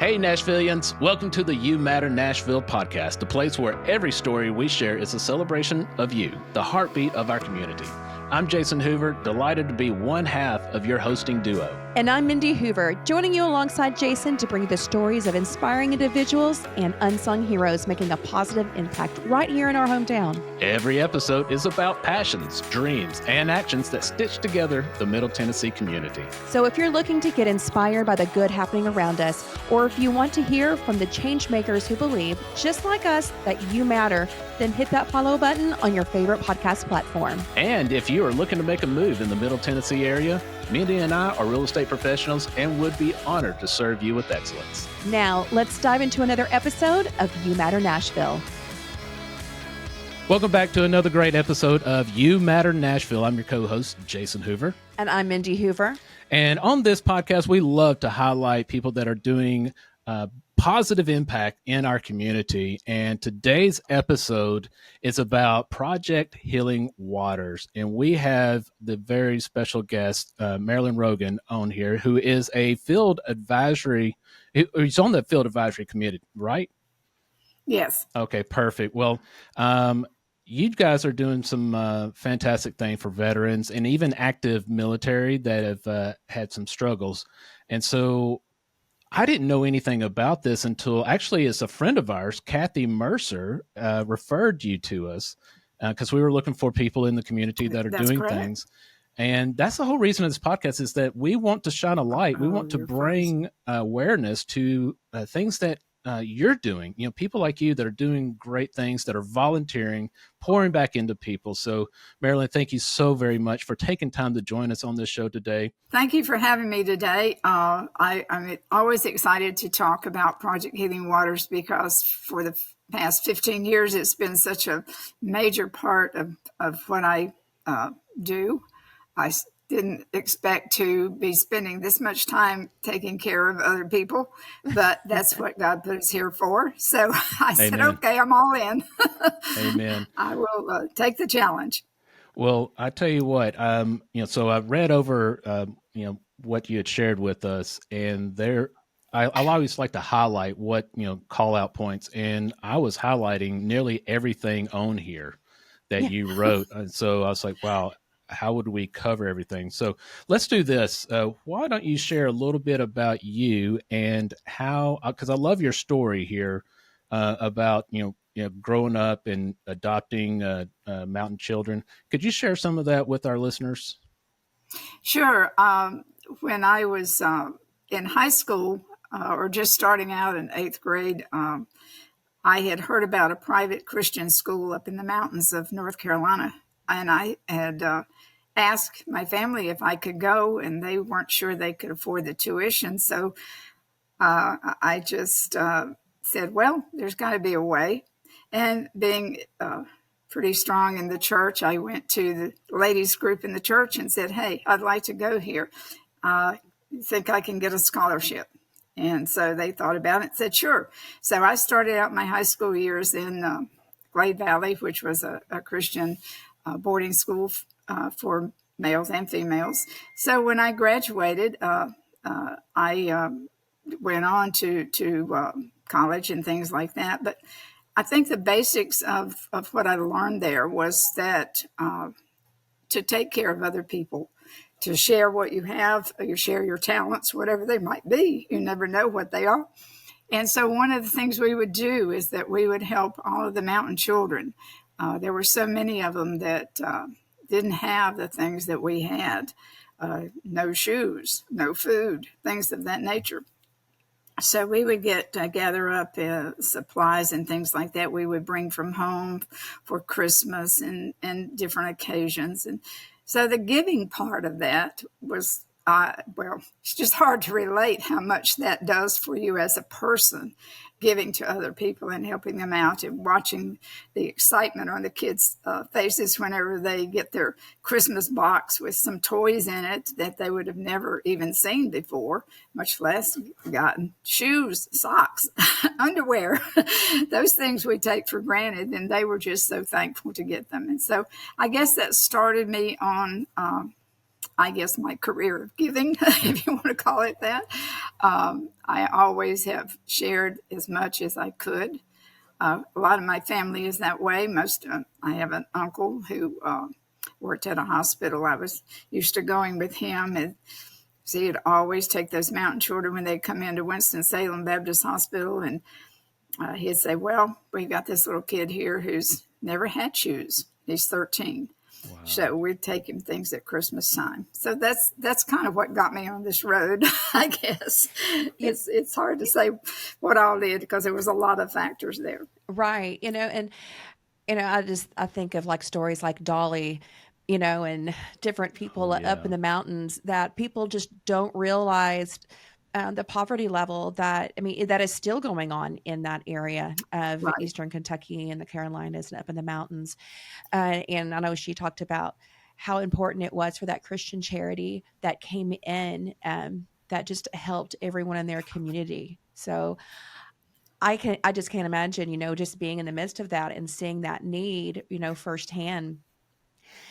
Hey, Nashvillians. Welcome to the Matter Nashville podcast, the place where every story we share is a celebration of you, the heartbeat of our community. I'm Jason Hoover, delighted to be one half of your hosting duo. And I'm Mindy Hoover, joining you alongside Jason to bring you the stories of inspiring individuals and unsung heroes making a positive impact right here in our hometown. Every episode is about passions, dreams, and actions that stitch together the Middle Tennessee community. So if you're looking to get inspired by the good happening around us, or if you want to hear from the change makers who believe, just like us, that you matter, then hit that follow button on your favorite podcast platform. And if you are looking to make a move in the Middle Tennessee area, Mindy and I are real estate professionals and would be honored to serve you with excellence. Now, let's dive into another episode of You Matter Nashville. Welcome back to another great episode of You Matter Nashville. I'm your co-host, Jason Hoover. And I'm Mindy Hoover. And on this podcast, we love to highlight people that are doing positive impact in our community. And today's episode is about Project Healing Waters. And we have the very special guest, Marilyn Rogan, on here, who is a field advisory. He's on the field advisory committee, right? Yes. Okay, perfect. Well, you guys are doing some fantastic thing for veterans and even active military that have had some struggles. And so I didn't know anything about this until actually it's a friend of ours, Kathy Mercer, referred you to us because we were looking for people in the community that are doing things. And that's the whole reason of this podcast is that we want to shine a light. We want to bring awareness to things that you're doing, people like you that are doing great things, that are volunteering, pouring back into people. So Marilyn, thank you so very much for taking time to join us on this show today. Thank you for having me today. I'm always excited to talk about Project Healing Waters because for the past 15 years, it's been such a major part of what I do. I didn't expect to be spending this much time taking care of other people, but that's what God put us here for. So I said, okay, I'm all in. Amen. I will take the challenge. Well, I tell you what, so I read over, what you had shared with us, and I'll always like to highlight what, call out points. And I was highlighting nearly everything on here that you wrote. And so I was like, wow, how would we cover everything? So let's do this. Why don't you share a little bit about you and how, because I love your story here about, growing up and adopting mountain children. Could you share some of that with our listeners? Sure. When I was in high school or just starting out in 8th grade, I had heard about a private Christian school up in the mountains of North Carolina. And I had asked my family if I could go, and they weren't sure they could afford the tuition. So I just said, well, there's got to be a way. And being pretty strong in the church, I went to the ladies group in the church and said, hey, I'd like to go here. Think I can get a scholarship? And so they thought about it and said, sure. So I started out my high school years in Glade Valley, which was a Christian boarding school for males and females. So when I graduated, I went on to college and things like that. But I think the basics of what I learned there was that to take care of other people, to share what you have, you share your talents, whatever they might be. You never know what they are. And so one of the things we would do is that we would help all of the mountain children. There were so many of them that didn't have the things that we had, no shoes, no food, things of that nature. So we would gather up supplies and things like that we would bring from home for Christmas and different occasions. And so the giving part of that was, it's just hard to relate how much that does for you as a person, giving to other people and helping them out and watching the excitement on the kids' faces whenever they get their Christmas box with some toys in it that they would have never even seen before, much less gotten shoes, socks, underwear, those things we take for granted. And they were just so thankful to get them. And so I guess that started me on I guess, my career of giving, if you want to call it that. I always have shared as much as I could. A lot of my family is that way. I have an uncle who worked at a hospital. I was used to going with him, and so he'd always take those mountain children when they'd come into Winston-Salem Baptist Hospital, and he'd say, well, we got this little kid here who's never had shoes. He's 13. Wow. So we'd take him things at Christmas time. So that's kind of what got me on this road, I guess. It's hard to say what all did because there was a lot of factors there. Right. And I think of like stories like Dolly, and different people up in the mountains that people just don't realize the poverty level that is still going on in that area of Right. Eastern Kentucky and the Carolinas and up in the mountains. And I know she talked about how important it was for that Christian charity that came in that just helped everyone in their community. So I just can't imagine, just being in the midst of that and seeing that need, firsthand.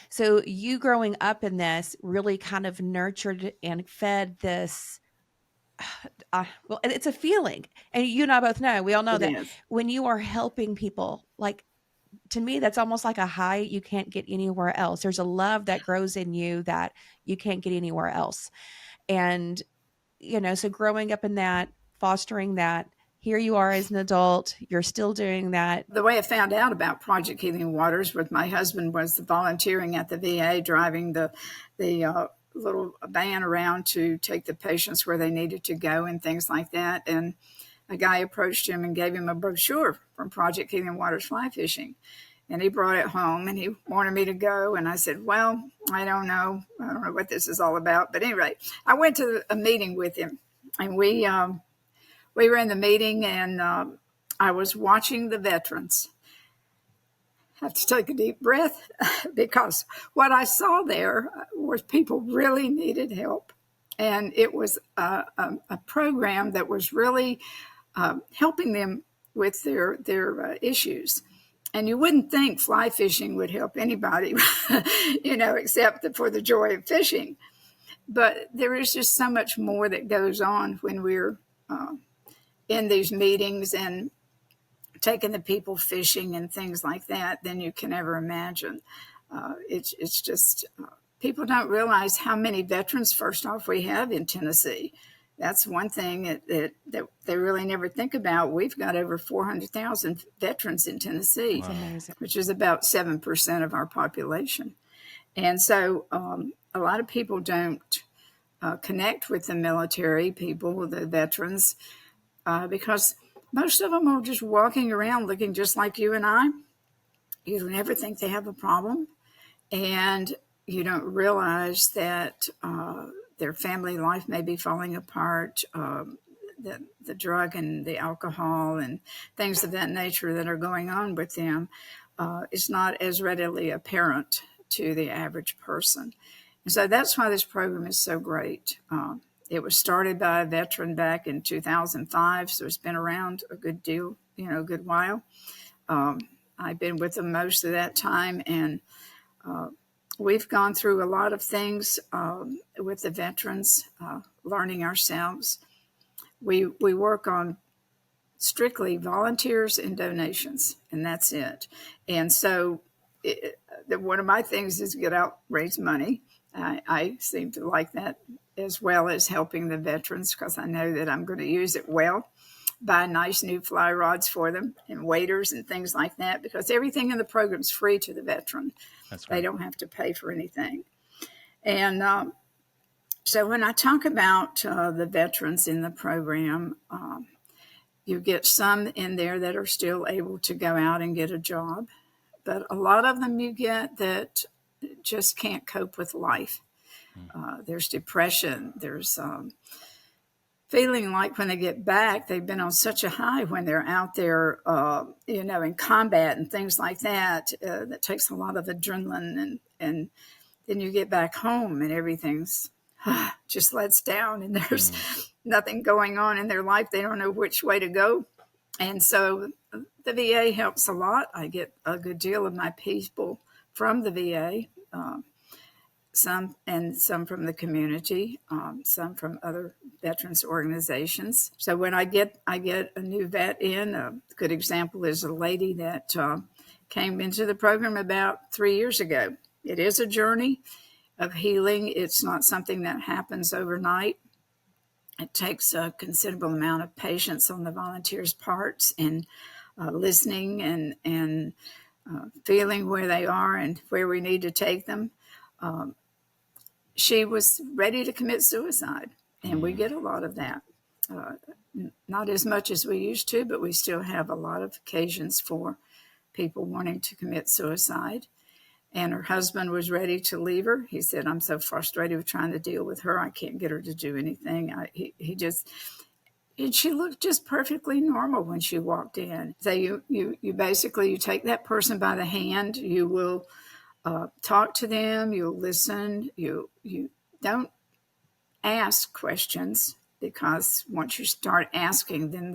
So you growing up in this really kind of nurtured and fed this. Well, it's a feeling, and you and I both know. We all know that when you are helping people, like, to me, that's almost like a high you can't get anywhere else. There's a love that grows in you that you can't get anywhere else. And, so growing up in that, fostering that, here you are as an adult, you're still doing that. The way I found out about Project Healing Waters with my husband was volunteering at the VA, driving the little van around to take the patients where they needed to go and things like that. And a guy approached him and gave him a brochure from Project Healing Waters Fly Fishing. And he brought it home and he wanted me to go. And I said, well, I don't know what this is all about. But anyway, I went to a meeting with him, and we were in the meeting, and I was watching the veterans. I have to take a deep breath because what I saw there was people really needed help. And it was a program that was really helping them with their issues. And you wouldn't think fly fishing would help anybody, except for the joy of fishing. But there is just so much more that goes on when we're in these meetings and taking the people fishing and things like that than you can ever imagine. It's just people don't realize how many veterans, first off, we have in Tennessee. That's one thing that they really never think about. We've got over 400,000 veterans in Tennessee, which is about 7% of our population. And so a lot of people don't connect with the military people, the veterans, because most of them are just walking around looking just like you and I. You don't ever think they have a problem. And you don't realize that their family life may be falling apart, the drug and the alcohol and things of that nature that are going on with them is not as readily apparent to the average person. And so that's why this program is so great. It was started by a veteran back in 2005, so it's been around a good deal, a good while. I've been with them most of that time, and we've gone through a lot of things with the veterans, learning ourselves. We work on strictly volunteers and donations, and that's it. And so one of my things is get out, raise money. I seem to like that, as well as helping the veterans, because I know that I'm going to use it well. Buy nice new fly rods for them and waders and things like that, because everything in the program is free to the veteran. That's right. They don't have to pay for anything. And so when I talk about the veterans in the program, you get some in there that are still able to go out and get a job, but a lot of them you get that just can't cope with life. There's depression. There's feeling like when they get back, they've been on such a high when they're out there, in combat and things like that. That takes a lot of adrenaline, and then you get back home and everything's just lets down, and there's nothing going on in their life. They don't know which way to go. And so the VA helps a lot. I get a good deal of my people from the VA. some from the community, some from other veterans organizations. So when I get a new vet in, a good example is a lady that came into the program about 3 years ago. It is a journey of healing. It's not something that happens overnight. It takes a considerable amount of patience on the volunteers' parts, and listening and feeling where they are and where we need to take them. She was ready to commit suicide, and we get a lot of that. Not as much as we used to, but we still have a lot of occasions for people wanting to commit suicide. And her husband was ready to leave her. He said, "I'm so frustrated with trying to deal with her. I can't get her to do anything." And she looked just perfectly normal when she walked in. So you basically, you take that person by the hand. You will talk to them. You'll listen. You don't ask questions, because once you start asking, then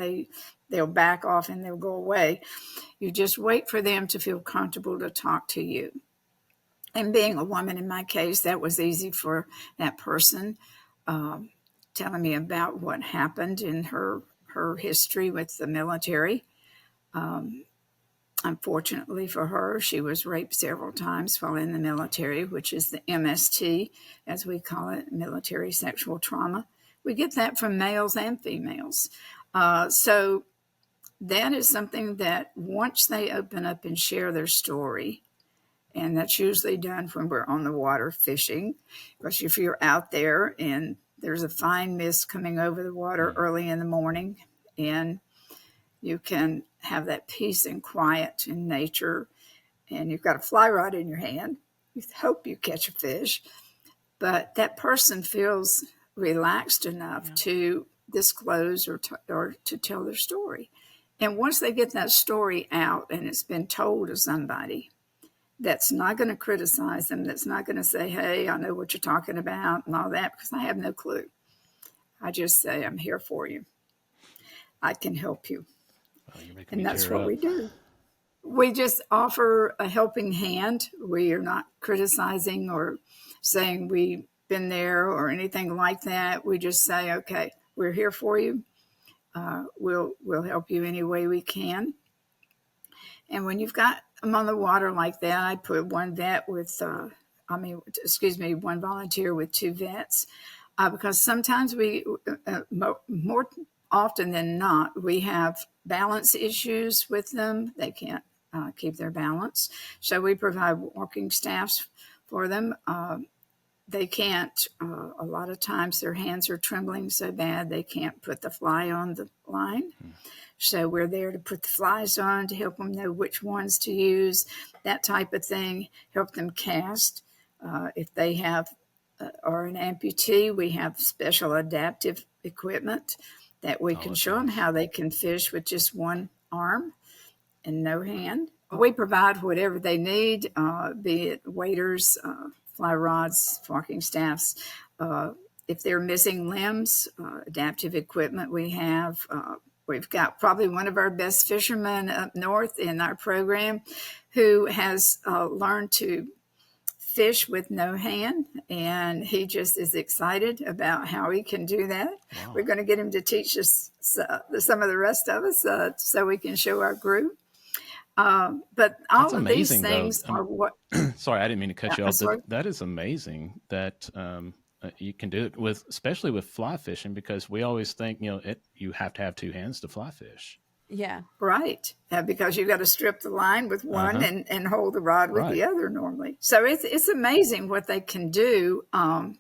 they'll back off and they'll go away. You just wait for them to feel comfortable to talk to you. And being a woman, in my case, that was easy for that person, telling me about what happened in her history with the military. Unfortunately for her, she was raped several times while in the military, which is the MST, as we call it, military sexual trauma. We get that from males and females. So that is something that once they open up and share their story, and that's usually done when we're on the water fishing, because if you're out there and there's a fine mist coming over the water early in the morning, and you can have that peace and quiet in nature, and you've got a fly rod in your hand, you hope you catch a fish, but that person feels relaxed enough to disclose or to tell their story. And once they get that story out and it's been told to somebody that's not going to criticize them, that's not going to say, "Hey, I know what you're talking about," and all that, because I have no clue. I just say, "I'm here for you. I can help you." Oh, you're making And me that's tear what up. we do. We just offer a helping hand. We are not criticizing or saying we've been there or anything like that. We just say, "Okay, we're here for you. We'll help you any way we can." And when you've got them on the water like that, I put one volunteer with 2 vets, because sometimes more often than not, we have balance issues with them. They can't keep their balance. So we provide walking staffs for them. They can't, a lot of times their hands are trembling so bad they can't put the fly on the line. So we're there to put the flies on, to help them know which ones to use, that type of thing, help them cast. If they are an amputee, we have special adaptive equipment that we can show them how they can fish with just one arm and no hand. We provide whatever they need, be it waders, fly rods, walking staffs. If they're missing limbs, adaptive equipment we have. We've got probably one of our best fishermen up north in our program who has learned to fish with no hand, and he just is excited about how he can do that. Wow. We're going to get him to teach us some of the rest of us so we can show our group. But all That's of amazing, these things are what... Sorry, I didn't mean to cut you off. That is amazing that you can do it especially with fly fishing, because we always think, you have to have 2 hands to fly fish. Yeah. Right. Because you've got to strip the line with one and hold the rod with the other normally. So it's amazing what they can do. And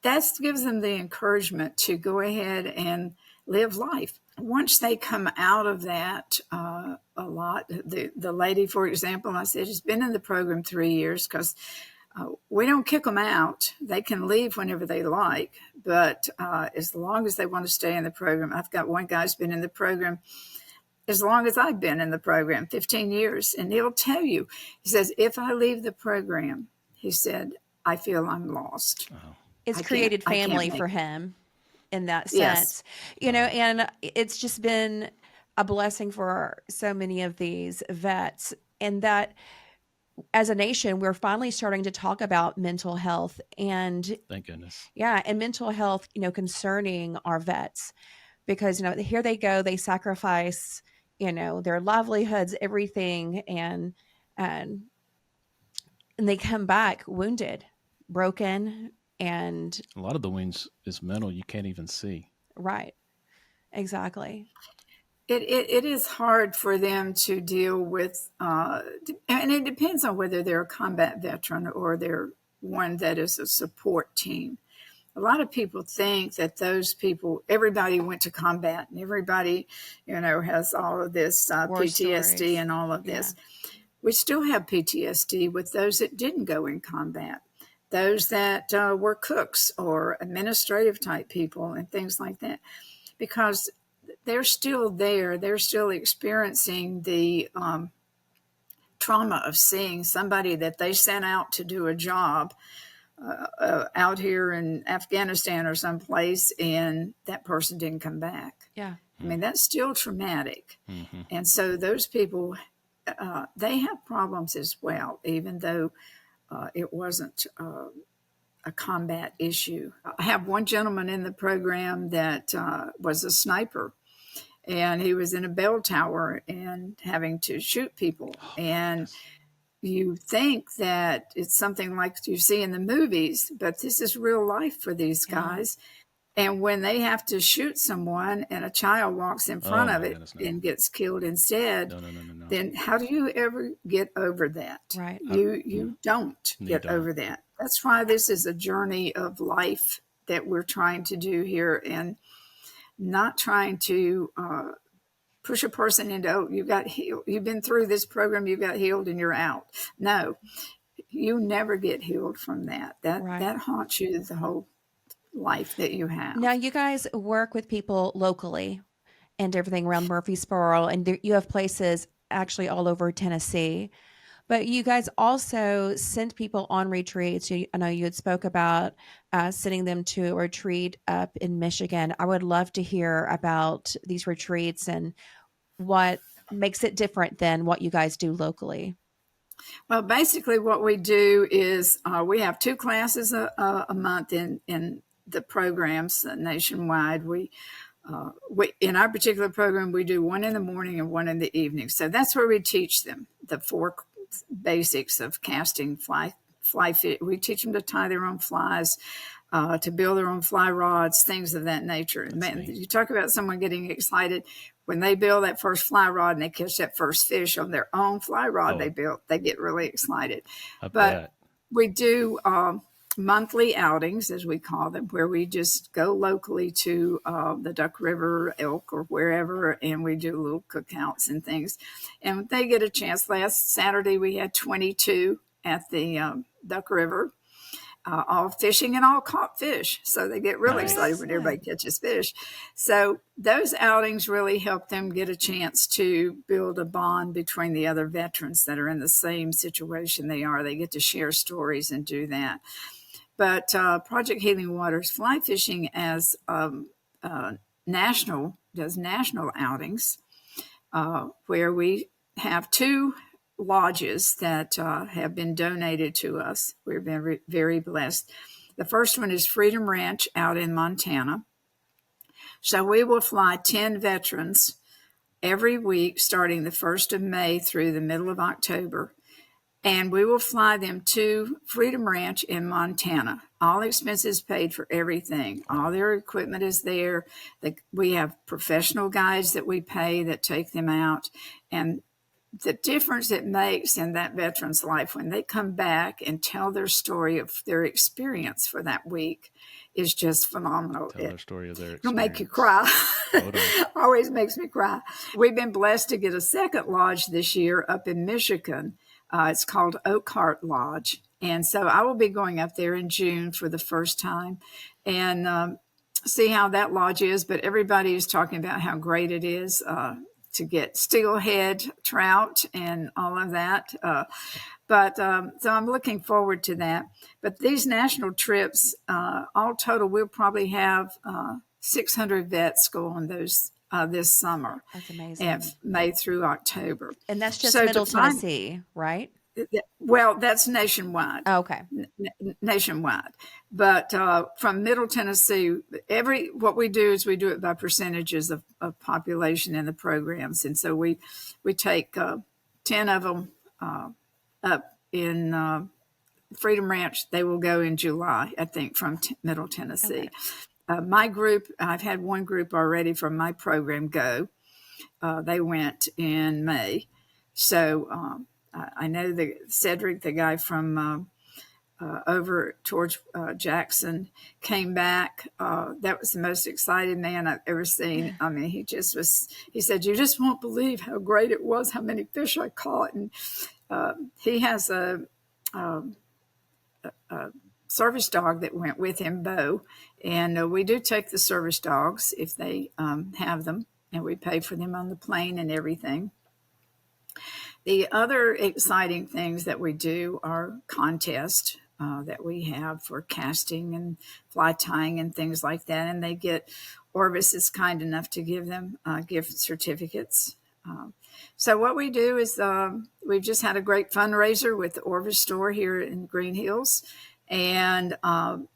that gives them the encouragement to go ahead and live life. Once they come out of that, a lot, the lady, for example, I said, has been in the program 3 years, because we don't kick them out. They can leave whenever they like, but as long as they want to stay in the program. I've got one guy who's been in the program as long as I've been in the program, 15 years, and he'll tell you, he says, "If I leave the program," he said, "I feel I'm lost." Oh. It's created family for him in that sense. Yes. And it's just been a blessing for so many of these vets, and that as a nation, we're finally starting to talk about mental health and Thank goodness. yeah, and mental health, concerning our vets because, here they go, they sacrifice, their livelihoods, everything. And, and they come back wounded, broken, and A lot of the wounds is mental. You can't even see. right. Exactly. It is hard for them to deal with, and it depends on whether they're a combat veteran or they're one that is a support team. A lot of people think that those people, everybody went to combat and everybody, has all of this War PTSD stories. and all of Yeah. this. We still have PTSD with those that didn't go in combat, those that were cooks or administrative type people and things like that, because they're still there. They're still experiencing the trauma of seeing somebody that they sent out to do a job out here in Afghanistan or someplace, and that person didn't come back. Yeah. I mean, that's still traumatic. Mm-hmm. And so those people, they have problems as well, even though it wasn't a combat issue. I have one gentleman in the program that was a sniper, and he was in a bell tower and having to shoot people. And you think that it's something like you see in the movies, but this is real life for these guys. And when they have to shoot someone and a child walks in front of it and gets killed instead, then how do you ever get over that? Right. You don't get over that. That's why this is a journey of life that we're trying to do here, and not trying to push a person into, oh, you got healed. You've been through this program, you got healed and you're out. No, you never get healed from that. That haunts you the whole life that you have. Now, you guys work with people locally and everything around Murfreesboro, and you have places actually all over Tennessee. But you guys also send people on retreats. I know you had spoke about sending them to a retreat up in Michigan. I would love to hear about these retreats and what makes it different than what you guys do locally. Well, basically what we do is we have 2 classes a month in the programs nationwide. We in our particular program, we do one in the morning and one in the evening. So that's where we teach them the 4 basics of casting, fly fish. We teach them to tie their own flies, to build their own fly rods, things of that nature. And man, you talk about someone getting excited when they build that first fly rod and they catch that first fish on their own fly rod they built. They get really excited. But we do monthly outings, as we call them, where we just go locally to the Duck River, Elk, or wherever, and we do little cookouts and things. And they get a chance. Last Saturday, we had 22 at the Duck River, all fishing and all caught fish. So they get really excited when everybody catches fish. So those outings really help them get a chance to build a bond between the other veterans that are in the same situation they are. They get to share stories and do that. But Project Healing Waters Fly Fishing as does national outings where we have 2 lodges that have been donated to us. We've been very, very blessed. The first one is Freedom Ranch out in Montana. So we will fly 10 veterans every week starting the 1st of May through the middle of October. And we will fly them to Freedom Ranch in Montana. All expenses paid for everything. All their equipment is there. We have professional guides that we pay that take them out. And the difference it makes in that veteran's life when they come back and tell their story of their experience for that week is just phenomenal. Tell their story of their experience. It'll make you cry. Always makes me cry. We've been blessed to get a second lodge this year up in Michigan. It's called Oakhart Lodge. And so I will be going up there in June for the first time and see how that lodge is. But everybody is talking about how great it is to get steelhead trout and all of that. So I'm looking forward to that. But these national trips, all total, we'll probably have 600 vets go on those this summer. That's amazing. May through October. And that's just Middle Tennessee, right? Well, that's nationwide. Oh, okay. Nationwide. But from Middle Tennessee, what we do is we do it by percentages of population in the programs. And so we take 10 of them up in Freedom Ranch. They will go in July, I think, from Middle Tennessee. Okay. My group, I've had one group already from my program go. They went in May. So I know that Cedric, the guy from over towards Jackson, came back. That was the most excited man I've ever seen. I mean, he said, "You just won't believe how great it was, how many fish I caught." And he has a service dog that went with him, Bo. And we do take the service dogs if they have them, and we pay for them on the plane and everything. The other exciting things that we do are contests that we have for casting and fly tying and things like that. And Orvis is kind enough to give them gift certificates. So what we do is we've just had a great fundraiser with the Orvis store here in Green Hills. And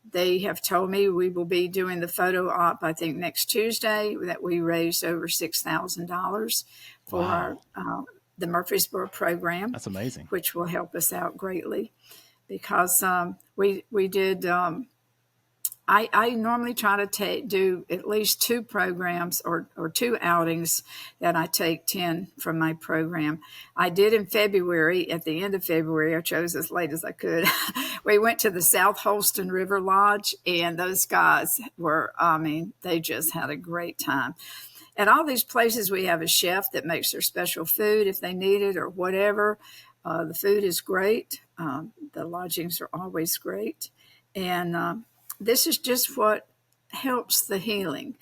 they have told me we will be doing the photo op, I think, next Tuesday, that we raised over $6,000 for the Murfreesboro program. That's amazing. Which will help us out greatly because we did. I normally try to do at least 2 programs or 2 outings that I take 10 from my program. I did in February. At the end of February, I chose as late as I could. We went to the South Holston River Lodge, and those guys they just had a great time. At all these places, we have a chef that makes their special food if they need it or whatever. The food is great. The lodgings are always great. And this is just what helps the healing.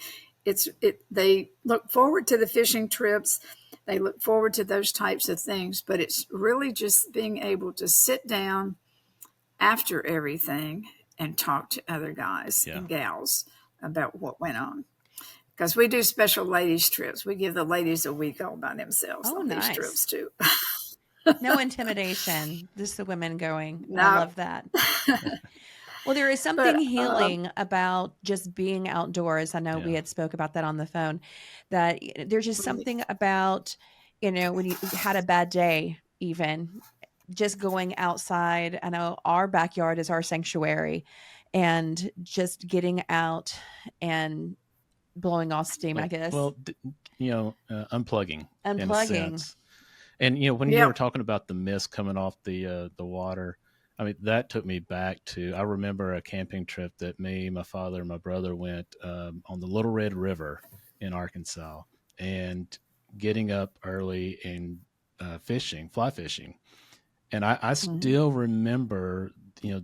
They look forward to the fishing trips. They look forward to those types of things. But it's really just being able to sit down after everything and talk to other guys and gals about what went on. Because we do special ladies trips. We give the ladies a week all by themselves on these trips too. No intimidation, just the women going. No. I love that. Well, there is something healing about just being outdoors. I know we had spoke about that on the phone, that there's just something about, when you had a bad day, even just going outside. I know our backyard is our sanctuary, and just getting out and blowing off steam, I guess. Well, unplugging. Unplugging. And, when you were talking about the mist coming off the water, I mean, that took me back I remember a camping trip that me, my father, and my brother went on the Little Red River in Arkansas, and getting up early and fly fishing. And I still remember,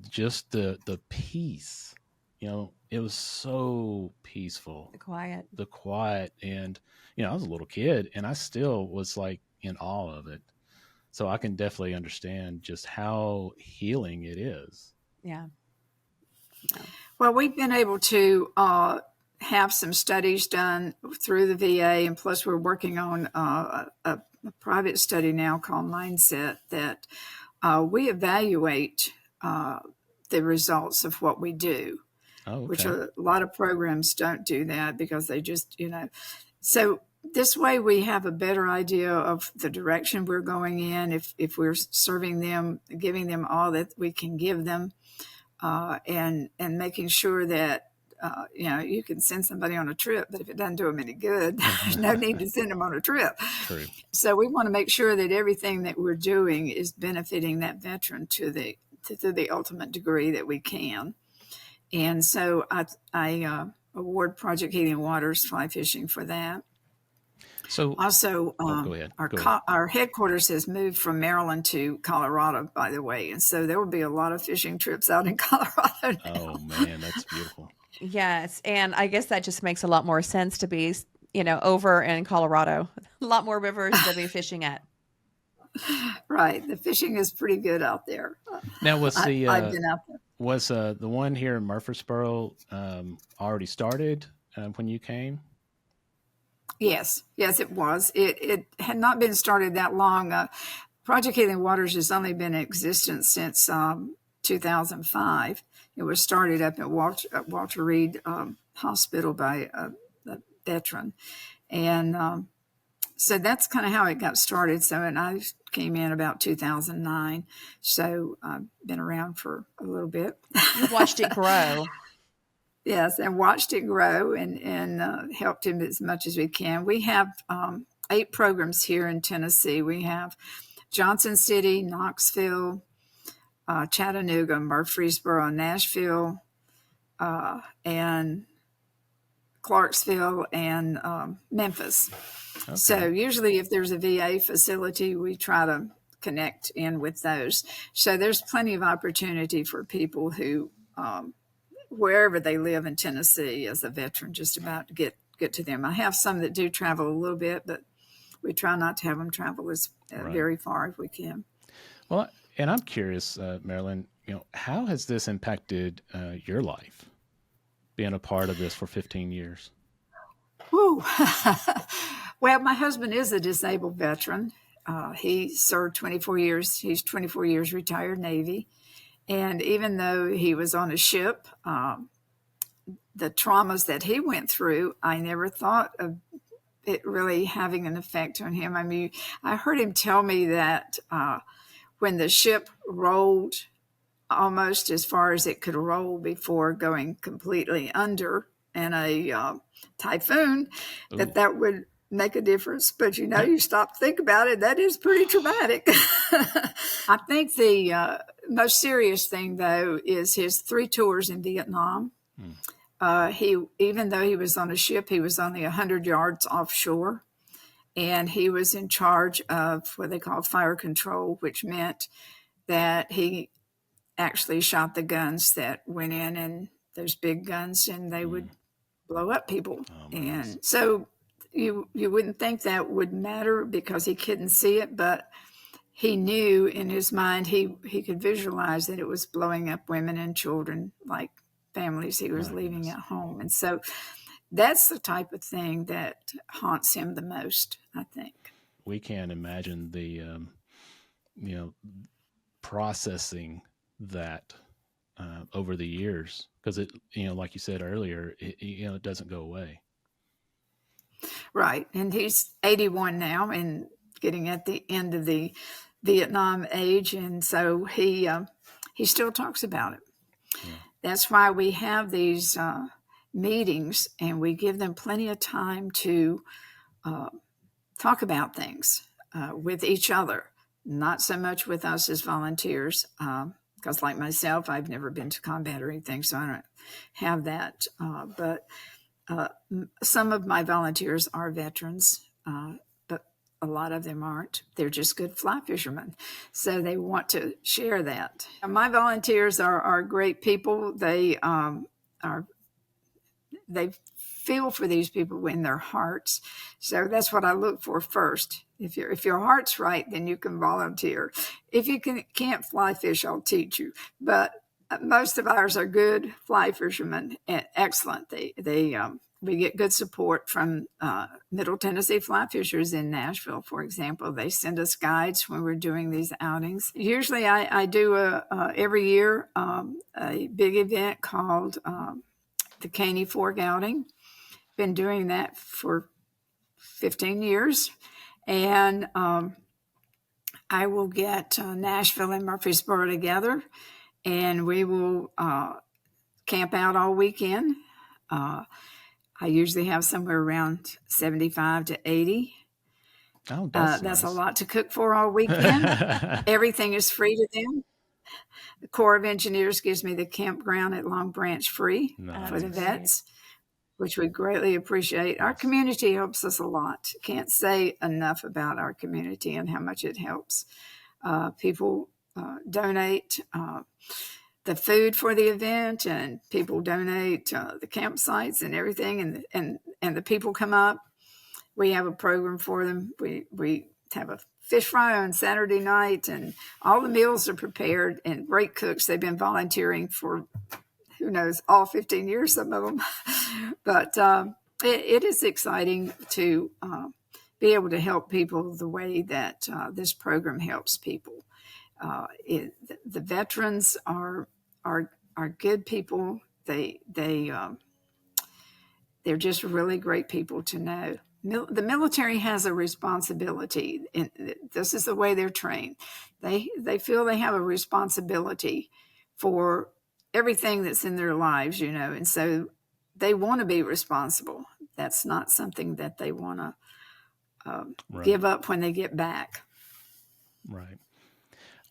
just the peace. It was so peaceful. The quiet. And, I was a little kid, and I still was like in awe of it. So I can definitely understand just how healing it is. Yeah. Well, we've been able to have some studies done through the VA, and plus we're working on a private study now called Mindset that we evaluate the results of what we do. Oh, okay. Which a lot of programs don't do that because they just, So this way we have a better idea of the direction we're going in, if we're serving them, giving them all that we can give them, and making sure that, you can send somebody on a trip, but if it doesn't do them any good, there's no need to send them on a trip. True. So we want to make sure that everything that we're doing is benefiting that veteran to the ultimate degree that we can. And so I award Project Healing Waters fly fishing for that. So also, go ahead. Our headquarters has moved from Maryland to Colorado, by the way. And so there will be a lot of fishing trips out in Colorado now. Oh, man, that's beautiful. Yes. And I guess that just makes a lot more sense to be, over in Colorado. A lot more rivers to be fishing at. Right. The fishing is pretty good out there. Now, I've been out there. Was the one here in Murfreesboro already started when you came? Yes, it was. It had not been started that long. Project Healing Waters has only been in existence since 2005. It was started up at Walter Reed Hospital by a veteran. And so that's kind of how it got started. So, and I came in about 2009. So I've been around for a little bit. You watched it grow. Yes, and watched it grow and helped him as much as we can. We have 8 programs here in Tennessee. We have Johnson City, Knoxville, Chattanooga, Murfreesboro, Nashville, and Clarksville, and Memphis. Okay. So usually if there's a VA facility, we try to connect in with those. So there's plenty of opportunity for people who, wherever they live in Tennessee as a veteran, just about to get to them. I have some that do travel a little bit, but we try not to have them travel as very far if we can. Well, and I'm curious, Marilyn, how has this impacted your life, being a part of this for 15 years? Woo. Well, my husband is a disabled veteran. He served 24 years. He's 24 years retired Navy. And even though he was on a ship, the traumas that he went through, I never thought of it really having an effect on him. I mean, I heard him tell me that when the ship rolled almost as far as it could roll before going completely under in a typhoon, that would make a difference. But, you stop to think about it, that is pretty traumatic. I think the most serious thing, though, is his 3 tours in Vietnam. Even though he was on a ship, he was only 100 yards offshore. And he was in charge of what they call fire control, which meant that he actually shot the guns that went in, and those big guns, and they would blow up people. And so you wouldn't think that would matter because he couldn't see it, but he knew in his mind, he could visualize that it was blowing up women and children, like families he was leaving at home. And so that's the type of thing that haunts him the most, I think. We can't imagine the, processing that over the years, because it, like you said earlier, it doesn't go away. Right. And he's 81 now and getting at the end of the Vietnam age. And so he still talks about it. Yeah. That's why we have these meetings, and we give them plenty of time to talk about things with each other, not so much with us as volunteers, because like myself, I've never been to combat or anything, so I don't have that. But some of my volunteers are veterans, but a lot of them aren't. They're just good fly fishermen, so they want to share that. My volunteers are great people. They feel for these people in their hearts. So that's what I look for first. If your heart's right, then you can volunteer. If you can't fly fish, I'll teach you. But most of ours are good fly fishermen, and excellent. We get good support from Middle Tennessee fly fishers in Nashville, for example. They send us guides when we're doing these outings. Usually I do every year a big event called the Caney Fork outing. Been doing that for 15 years. And I will get Nashville and Murfreesboro together, and we will camp out all weekend. I usually have somewhere around 75 to 80. Oh, that's nice. A lot to cook for all weekend. Everything is free to them. The Corps of Engineers gives me the campground at Long Branch free for the vets, which we greatly appreciate. Our community helps us a lot. Can't say enough about our community and how much it helps. People donate the food for the event, and people donate the campsites and everything, and the people come up. We have a program for them. We have a fish fry on Saturday night, and all the meals are prepared, and great cooks. They've been volunteering for, who knows, all 15 years, some of them. But it is exciting to be able to help people the way that this program helps people. The veterans are good people. They're just really great people to know. The military has a responsibility, and this is the way they're trained. They feel they have a responsibility for everything that's in their lives, and so they want to be responsible. That's not something that they want to give up when they get back. Right.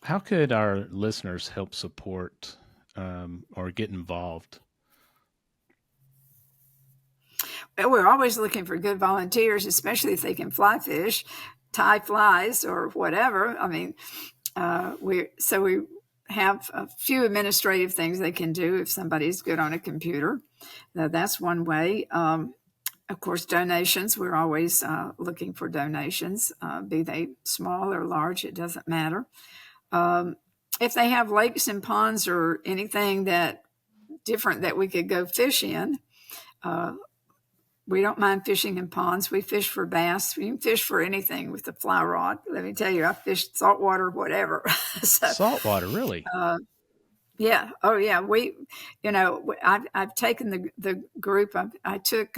How could our listeners help support or get involved? Well, we're always looking for good volunteers, especially if they can fly fish, tie flies, or whatever. I mean, we have a few administrative things they can do if somebody's good on a computer. That's one way. Of course, donations. We're always looking for donations, be they small or large. It doesn't matter. If they have lakes and ponds or anything that different that we could go fish in, we don't mind fishing in ponds. We fish for bass. We can fish for anything with the fly rod. Let me tell you, I fished saltwater, whatever. Saltwater, really? Yeah. Oh, yeah. I've taken the group. I took.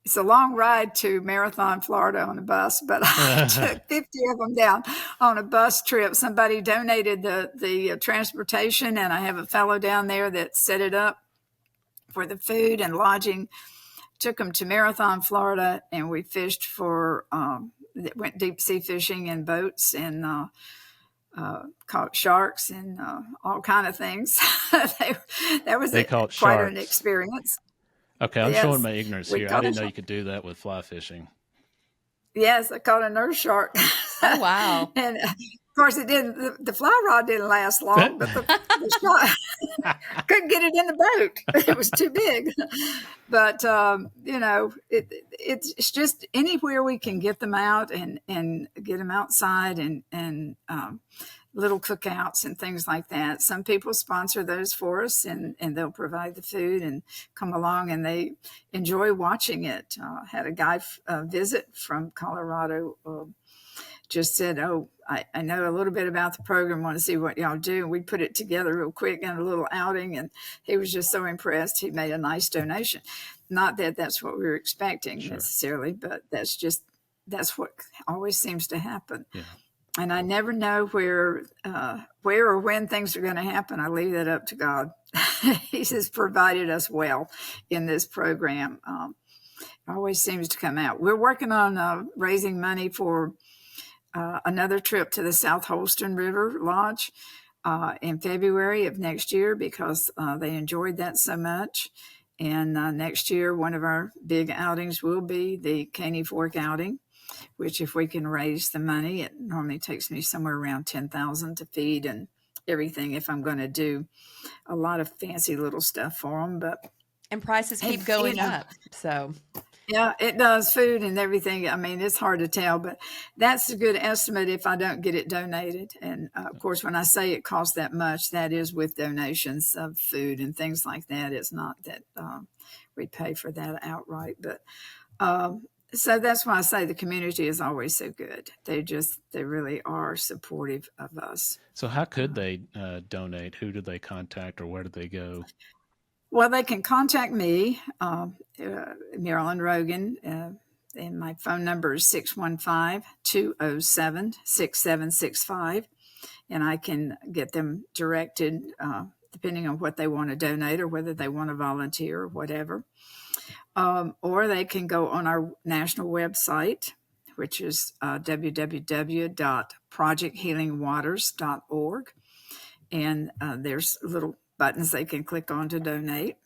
It's a long ride to Marathon, Florida on a bus, but I took 50 of them down on a bus trip. Somebody donated the transportation, and I have a fellow down there that set it up for the food and lodging. Took them to Marathon, Florida, and we fished went deep sea fishing in boats and caught sharks and all kind of things. That was quite an experience. Okay, I'm showing my ignorance here. I didn't know you could do that with fly fishing. Yes, I caught a nurse shark. Oh, wow. And of course, it didn't. The fly rod didn't last long, but the shark couldn't get it in the boat. It was too big. But it's just anywhere we can get them out and get them outside and little cookouts and things like that. Some people sponsor those for us, and they'll provide the food and come along, and they enjoy watching it. Had a guy visit from Colorado, just said, "Oh, I know a little bit about the program, want to see what y'all do." And we put it together real quick in a little outing, and he was just so impressed. He made a nice donation. Not that that's what we were expecting necessarily, but that's what always seems to happen. Yeah. And I never know where or when things are going to happen. I leave that up to God. He has provided us well in this program. Always seems to come out. We're working on raising money for another trip to the South Holston River Lodge in February of next year because they enjoyed that so much. And next year, one of our big outings will be the Caney Fork outing, which if we can raise the money, it normally takes me somewhere around $10,000 to feed and everything if I'm going to do a lot of fancy little stuff for them. And prices keep going up. So yeah, it does. Food and everything. I mean, it's hard to tell, but that's a good estimate if I don't get it donated. And of course, when I say it costs that much, that is with donations of food and things like that. It's not that we pay for that outright, but so that's why I say the community is always so good. They really are supportive of us. So how could they donate? Who do they contact or where do they go? Well, they can contact me, Marilyn Rogan, and my phone number is 615-207-6765. And I can get them directed depending on what they want to donate or whether they want to volunteer or whatever. Or they can go on our national website, which is www.projecthealingwaters.org. And there's little buttons they can click on to donate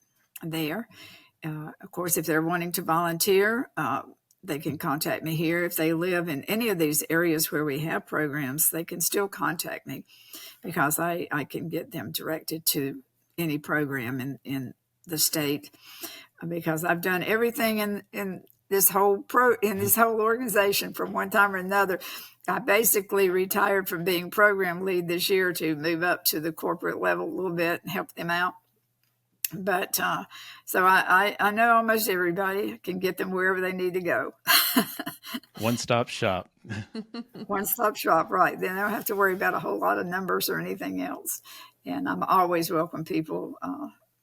there. Of course, if they're wanting to volunteer, they can contact me here. If they live in any of these areas where we have programs, they can still contact me because I can get them directed to any program in the state. Because I've done everything in this whole organization from one time or another. I basically retired from being program lead this year to move up to the corporate level a little bit and help them out. But so I know almost everybody, can get them wherever they need to go. One-stop shop. One-stop shop, right. Then they don't have to worry about a whole lot of numbers or anything else. And I'm always welcome people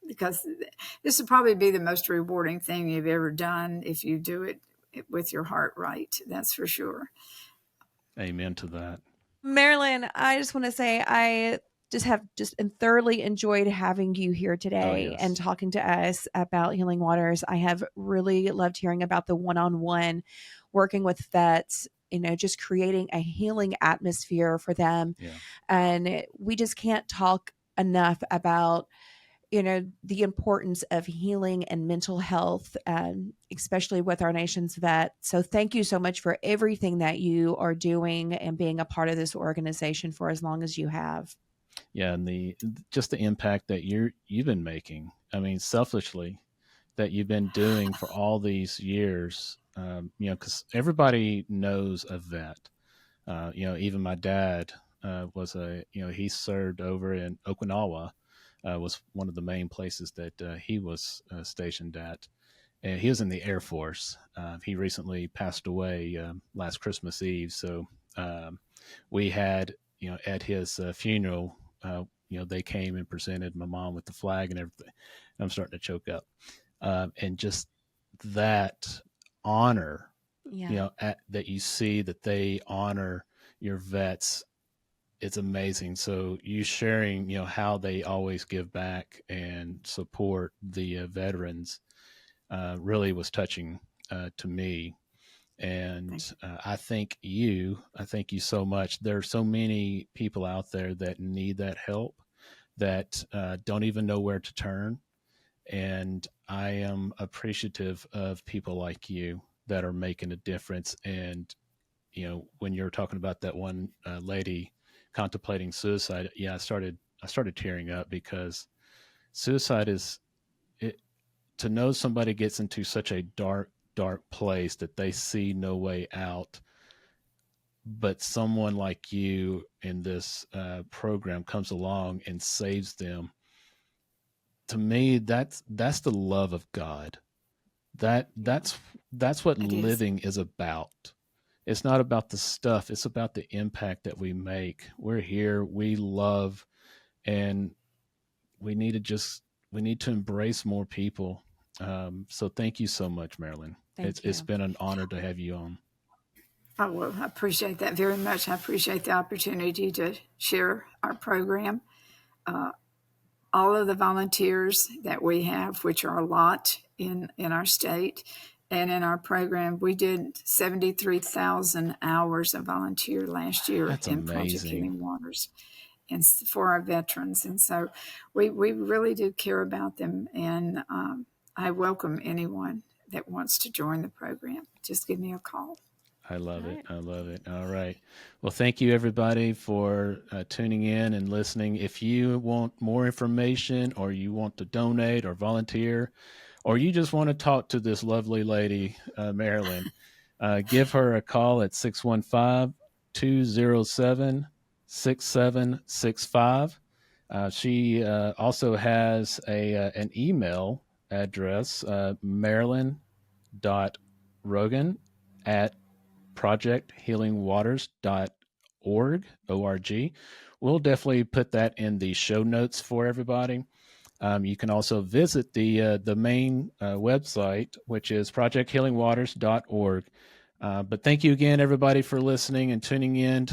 because this will probably be the most rewarding thing you've ever done if you do it with your heart right. That's for sure. Amen to that. Marilyn, I just want to say I just thoroughly enjoyed having you here today yes. and talking to us about Healing Waters. I have really loved hearing about the one-on-one working with vets, just creating a healing atmosphere for them. Yeah. And we just can't talk enough about the importance of healing and mental health, especially with our nation's vet. So thank you so much for everything that you are doing and being a part of this organization for as long as you have. Yeah, and just the impact that you've been making. I mean, selfishly, that you've been doing for all these years. Because everybody knows a vet. Even my dad was he served over in Okinawa. Was one of the main places that he was stationed at. And he was in the Air Force. He recently passed away last Christmas Eve. So we had, at his funeral, they came and presented my mom with the flag and everything. I'm starting to choke up. And just that honor, that you see that they honor your vets, it's amazing. So you sharing, how they always give back and support the veterans really was touching to me. And I thank you so much. There are so many people out there that need that help, that don't even know where to turn. And I am appreciative of people like you that are making a difference. And, when you're talking about that one lady contemplating suicide, yeah, I started tearing up, because suicide is it, to know somebody gets into such a dark place that they see no way out, but someone like you in this program comes along and saves them. To me, that's the love of God. That's what living is about. It's not about the stuff, it's about the impact that we make. We're here, we love, and we need to embrace more people. So thank you so much, Marilyn. It's been an honor to have you on. Oh, well, I appreciate that very much. I appreciate the opportunity to share our program. All of the volunteers that we have, which are a lot in our state and in our program, we did 73,000 hours of volunteer last year. That's in amazing. Project Healing Waters, and for our veterans. And so we really do care about them. And I welcome anyone that wants to join the program. Just give me a call. I love it. I love it. All right. Well, thank you, everybody, for tuning in and listening. If you want more information, or you want to donate or volunteer, or you just want to talk to this lovely lady, Marilyn, give her a call at 615-207-6765. She also has an email address, marilyn.rogan at projecthealingwaters.org. O-R-G. We'll definitely put that in the show notes for everybody. You can also visit the main website, which is projecthealingwaters.org. But thank you again, everybody, for listening and tuning in.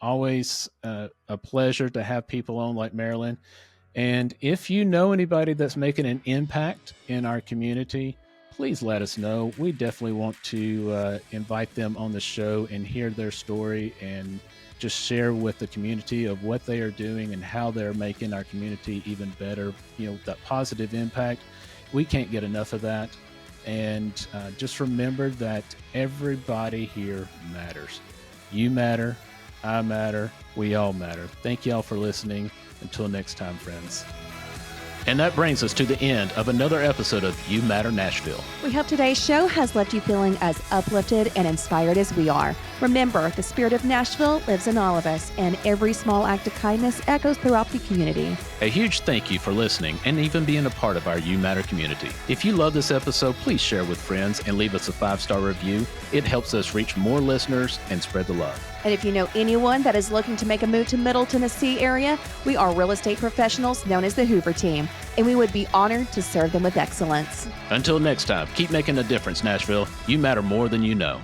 Always a pleasure to have people on like Marilyn. And if you know anybody that's making an impact in our community, please let us know. We definitely want to invite them on the show and hear their story, and just share with the community of what they are doing and how they're making our community even better. That positive impact. We can't get enough of that. And just remember that everybody here matters. You matter. I matter. We all matter. Thank you all for listening. Until next time, friends. And that brings us to the end of another episode of You Matter Nashville. We hope today's show has left you feeling as uplifted and inspired as we are. Remember, the spirit of Nashville lives in all of us, and every small act of kindness echoes throughout the community. A huge thank you for listening and even being a part of our You Matter community. If you love this episode, please share with friends and leave us a 5-star review. It helps us reach more listeners and spread the love. And if you know anyone that is looking to make a move to Middle Tennessee area, we are real estate professionals known as the Hoover Team, and we would be honored to serve them with excellence. Until next time, keep making a difference, Nashville. You matter more than you know.